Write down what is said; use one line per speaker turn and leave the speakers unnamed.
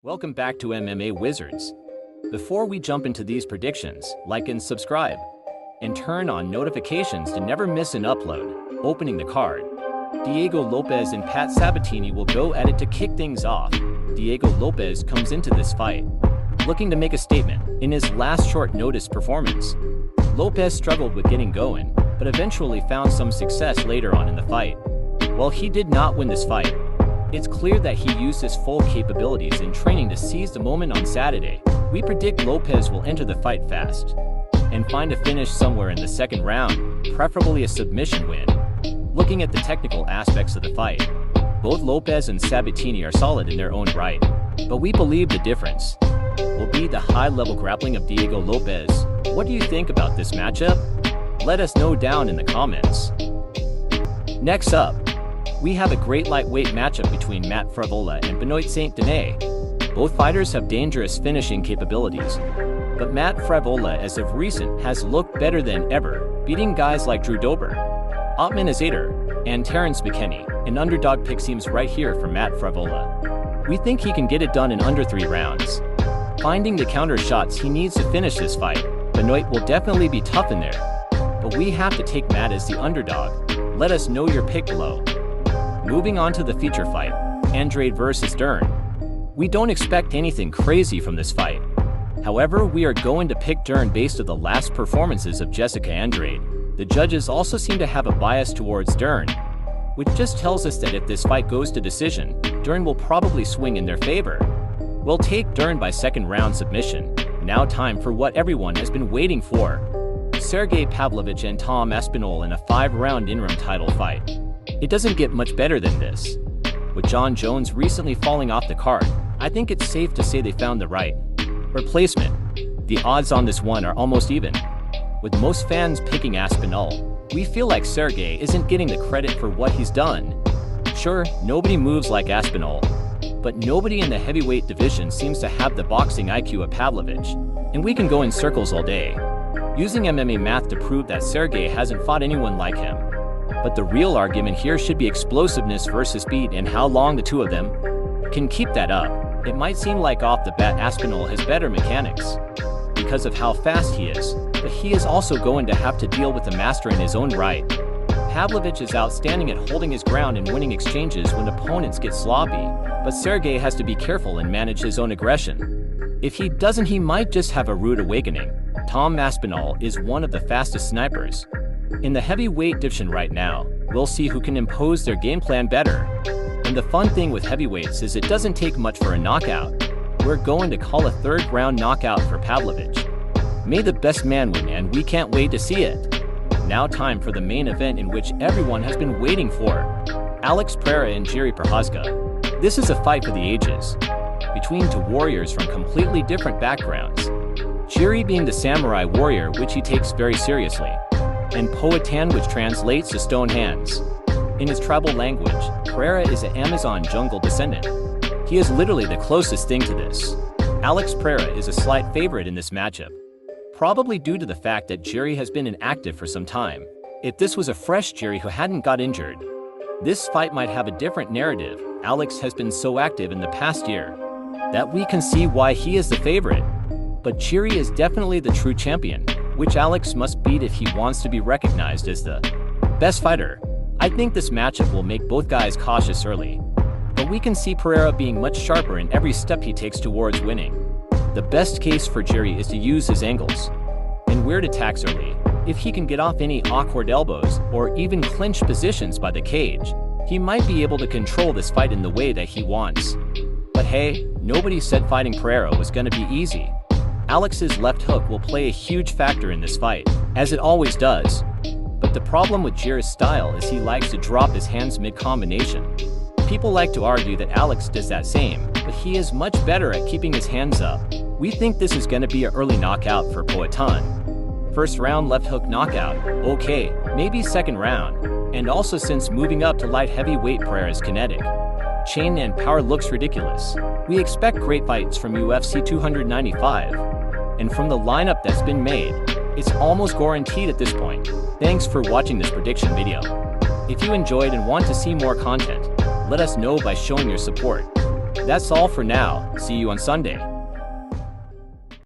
Welcome back to MMA Wizards. Before we jump into these predictions, like and subscribe, and turn on notifications to never miss an upload. Opening the card, Diego Lopes and Pat Sabatini will go at it to kick things off. Diego Lopes comes into this fight looking to make a statement in his last short notice performance. Lopes struggled with getting going, but eventually found some success later on in the fight. While he did not win this fight, it's clear that he used his full capabilities in training to seize the moment on Saturday. We predict Lopes will enter the fight fast and find a finish somewhere in the second round, preferably a submission win. Looking at the technical aspects of the fight, both Lopes and Sabatini are solid in their own right, but we believe the difference will be the high-level grappling of Diego Lopes. What do you think about this matchup? Let us know down in the comments. Next up, we have a great lightweight matchup between Matt Frevola and Benoit Saint-Denis. Both fighters have dangerous finishing capabilities, but Matt Frevola as of recent has looked better than ever, beating guys like Drew Dober, Ottman Azader, and Terrence McKinney. An underdog pick seems right here for Matt Frevola. We think he can get it done in under 3 rounds. Finding the counter shots he needs to finish this fight, Benoit will definitely be tough in there, but we have to take Matt as the underdog. Let us know your pick below. Moving on to the feature fight, Andrade vs. Dern. We don't expect anything crazy from this fight. However, we are going to pick Dern based on the last performances of Jessica Andrade. The judges also seem to have a bias towards Dern, which just tells us that if this fight goes to decision, Dern will probably swing in their favor. We'll take Dern by second round submission. Now time for what everyone has been waiting for. Sergey Pavlovich and Tom Aspinall in a 5-round interim title fight. It doesn't get much better than this. With John Jones recently falling off the card, I think it's safe to say they found the right replacement. The odds on this one are almost even, with most fans picking Aspinall. We feel like Sergey isn't getting the credit for what he's done. Sure, nobody moves like Aspinall, but nobody in the heavyweight division seems to have the boxing IQ of Pavlovich, and we can go in circles all day, using MMA math to prove that Sergey hasn't fought anyone like him. But the real argument here should be explosiveness versus speed and how long the two of them can keep that up. It might seem like off the bat Aspinall has better mechanics because of how fast he is, but he is also going to have to deal with a master in his own right. Pavlovich is outstanding at holding his ground and winning exchanges when opponents get sloppy, but Sergey has to be careful and manage his own aggression. If he doesn't, he might just have a rude awakening. Tom Aspinall is one of the fastest snipers in the heavyweight division right now. We'll see who can impose their game plan better. And the fun thing with heavyweights is it doesn't take much for a knockout. We're going to call a 3rd round knockout for Pavlovich. May the best man win, and we can't wait to see it. Now time for the main event in which everyone has been waiting for. Alex Pereira and Jiri Prochazka. This is a fight for the ages, between two warriors from completely different backgrounds. Jiri being the samurai warrior, which he takes very seriously, and Poetan, which translates to stone hands. In his tribal language, Pereira is an Amazon jungle descendant. He is literally the closest thing to this. Alex Pereira is a slight favorite in this matchup, probably due to the fact that Jiri has been inactive for some time. If this was a fresh Jiri who hadn't got injured, this fight might have a different narrative. Alex has been so active in the past year that we can see why he is the favorite. But Jiri is definitely the true champion, which Alex must beat if he wants to be recognized as the best fighter. I think this matchup will make both guys cautious early, but we can see Pereira being much sharper in every step he takes towards winning. The best case for Jiri is to use his angles and weird attacks early. If he can get off any awkward elbows or even clinch positions by the cage, he might be able to control this fight in the way that he wants. But hey, nobody said fighting Pereira was going to be easy. Alex's left hook will play a huge factor in this fight, as it always does. But the problem with Jiri's style is he likes to drop his hands mid-combination. People like to argue that Alex does that same, but he is much better at keeping his hands up. We think this is going to be an early knockout for Poetan. 1st round left hook knockout, okay, maybe 2nd round. And also, since moving up to light heavyweight, Pereira's kinetic chain and power looks ridiculous. We expect great fights from UFC 295. And from the lineup that's been made, it's almost guaranteed at this point. Thanks for watching this prediction video. If you enjoyed and want to see more content, let us know by showing your support. That's all for now, see you on Sunday.